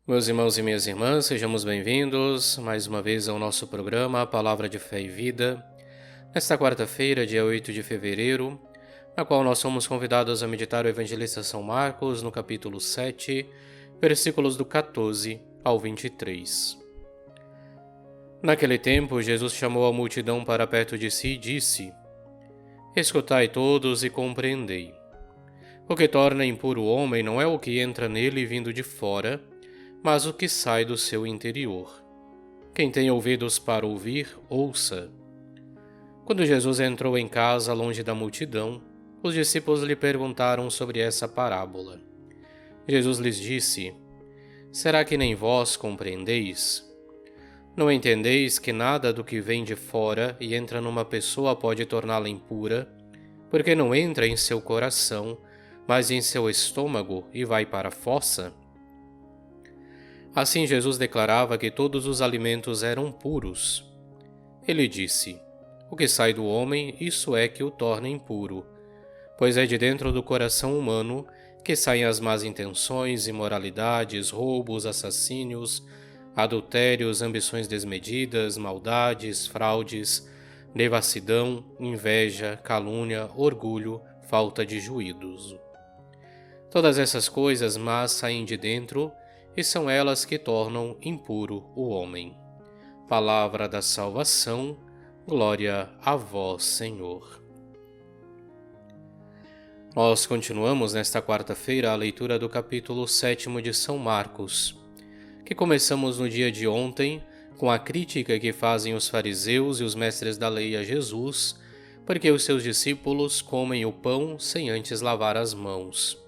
Meus irmãos e minhas irmãs, sejamos bem-vindos mais uma vez ao nosso programa Palavra de Fé e Vida, nesta quarta-feira, dia 8 de fevereiro, na qual nós somos convidados a meditar o Evangelista São Marcos, no capítulo 7, versículos do 14 ao 23. Naquele tempo, Jesus chamou a multidão para perto de si e disse: Escutai todos e compreendei. O que torna impuro o homem não é o que entra nele vindo de fora, mas o que sai do seu interior. Quem tem ouvidos para ouvir, ouça. Quando Jesus entrou em casa longe da multidão, os discípulos lhe perguntaram sobre essa parábola. Jesus lhes disse: Será que nem vós compreendeis? Não entendeis que nada do que vem de fora e entra numa pessoa pode torná-la impura, porque não entra em seu coração, mas em seu estômago e vai para a fossa? Assim Jesus declarava que todos os alimentos eram puros. Ele disse: O que sai do homem, isso é que o torna impuro, pois é de dentro do coração humano que saem as más intenções, imoralidades, roubos, assassínios, adultérios, ambições desmedidas, maldades, fraudes, devassidão, inveja, calúnia, orgulho, falta de juízo. Todas essas coisas más saem de dentro e são elas que tornam impuro o homem. Palavra da salvação, glória a vós, Senhor. Nós continuamos nesta quarta-feira a leitura do capítulo 7 de São Marcos, que começamos no dia de ontem com a crítica que fazem os fariseus e os mestres da lei a Jesus, porque os seus discípulos comem o pão sem antes lavar as mãos.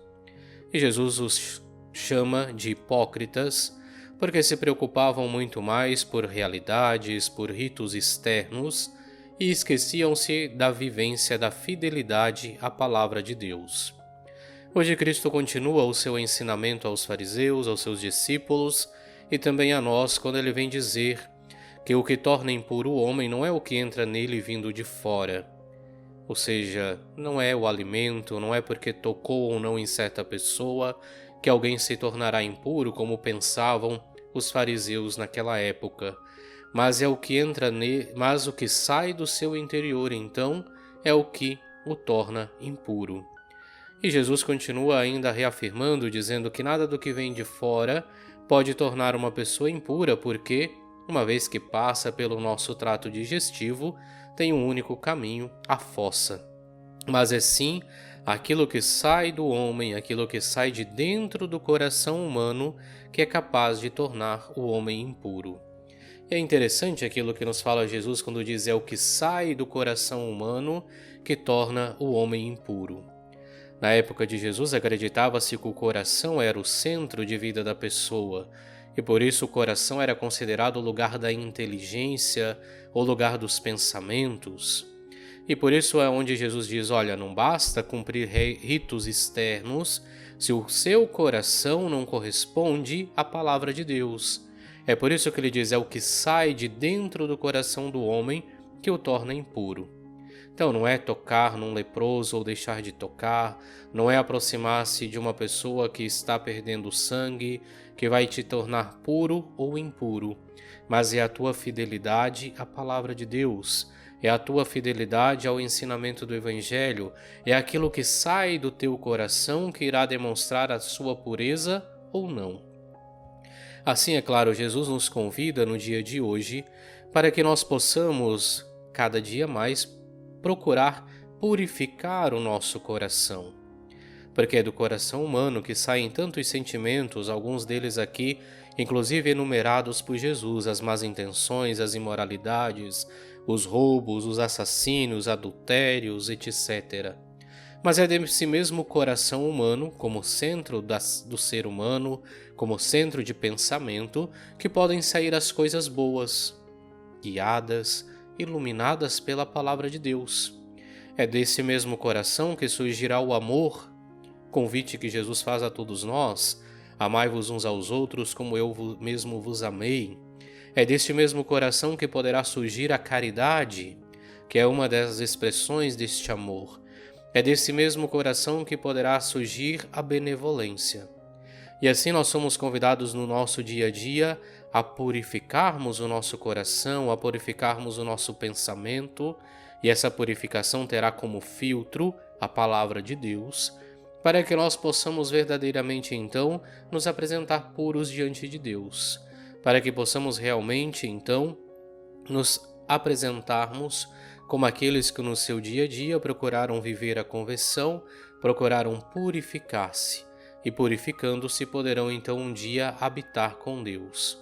E Jesus os chama de hipócritas, porque se preocupavam muito mais por realidades, por ritos externos, e esqueciam-se da vivência da fidelidade à palavra de Deus. Hoje Cristo continua o seu ensinamento aos fariseus, aos seus discípulos, e também a nós, quando ele vem dizer que o que torna impuro o homem não é o que entra nele vindo de fora. Ou seja, não é o alimento, não é porque tocou ou não em certa pessoa que alguém se tornará impuro, como pensavam os fariseus naquela época. Mas é o que entra nele, mas o que sai do seu interior, então, é o que o torna impuro. E Jesus continua ainda reafirmando, dizendo que nada do que vem de fora pode tornar uma pessoa impura, porque, uma vez que passa pelo nosso trato digestivo, tem um único caminho, a fossa. Mas é sim aquilo que sai do homem, aquilo que sai de dentro do coração humano, que é capaz de tornar o homem impuro. E é interessante aquilo que nos fala Jesus quando diz é o que sai do coração humano que torna o homem impuro. Na época de Jesus, acreditava-se que o coração era o centro de vida da pessoa, e por isso o coração era considerado o lugar da inteligência, o lugar dos pensamentos. E por isso é onde Jesus diz, olha, não basta cumprir ritos externos se o seu coração não corresponde à palavra de Deus. É por isso que ele diz, é o que sai de dentro do coração do homem que o torna impuro. Então não é tocar num leproso ou deixar de tocar, não é aproximar-se de uma pessoa que está perdendo sangue, que vai te tornar puro ou impuro, mas é a tua fidelidade à palavra de Deus, é a tua fidelidade ao ensinamento do Evangelho, é aquilo que sai do teu coração que irá demonstrar a sua pureza ou não. Assim, é claro, Jesus nos convida no dia de hoje para que nós possamos, cada dia mais, procurar purificar o nosso coração. Porque é do coração humano que saem tantos sentimentos, alguns deles aqui, inclusive enumerados por Jesus, as más intenções, as imoralidades, os roubos, os assassínios, adultérios, etc. Mas é desse mesmo coração humano, como centro do ser humano, como centro de pensamento, que podem sair as coisas boas, guiadas, iluminadas pela palavra de Deus. É desse mesmo coração que surgirá o amor, convite que Jesus faz a todos nós, amai-vos uns aos outros como eu mesmo vos amei. É deste mesmo coração que poderá surgir a caridade, que é uma das expressões deste amor. É desse mesmo coração que poderá surgir a benevolência. E assim nós somos convidados no nosso dia a dia a purificarmos o nosso coração, a purificarmos o nosso pensamento, e essa purificação terá como filtro a palavra de Deus, para que nós possamos verdadeiramente então nos apresentar puros diante de Deus, para que possamos realmente então nos apresentarmos como aqueles que no seu dia a dia procuraram viver a conversão, procuraram purificar-se, e purificando-se poderão então um dia habitar com Deus.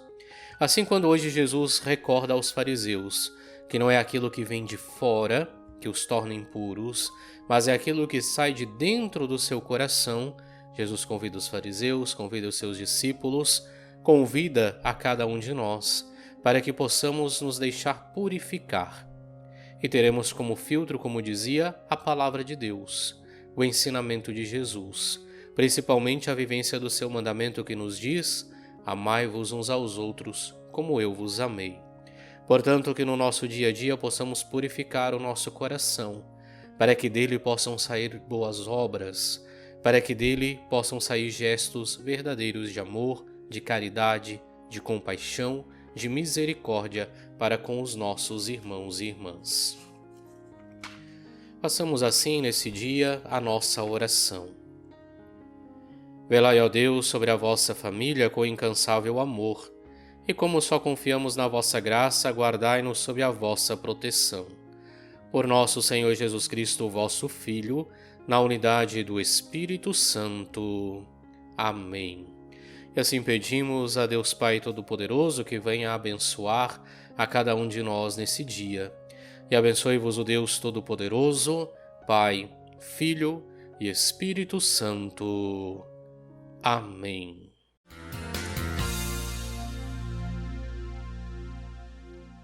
Assim, quando hoje Jesus recorda aos fariseus que não é aquilo que vem de fora que os torna impuros, mas é aquilo que sai de dentro do seu coração, Jesus convida os fariseus, convida os seus discípulos, convida a cada um de nós para que possamos nos deixar purificar. E teremos como filtro, como dizia, a palavra de Deus, o ensinamento de Jesus, principalmente a vivência do seu mandamento que nos diz: amai-vos uns aos outros, como eu vos amei. Portanto, que no nosso dia a dia possamos purificar o nosso coração, para que dele possam sair boas obras, para que dele possam sair gestos verdadeiros de amor, de caridade, de compaixão, de misericórdia para com os nossos irmãos e irmãs. Façamos assim nesse dia a nossa oração. Velai, ó Deus, sobre a vossa família com incansável amor, e como só confiamos na vossa graça, guardai-nos sob a vossa proteção. Por nosso Senhor Jesus Cristo, vosso Filho, na unidade do Espírito Santo. Amém. E assim pedimos a Deus Pai Todo-Poderoso que venha abençoar a cada um de nós nesse dia. E abençoe-vos o Deus Todo-Poderoso, Pai, Filho e Espírito Santo. Amém.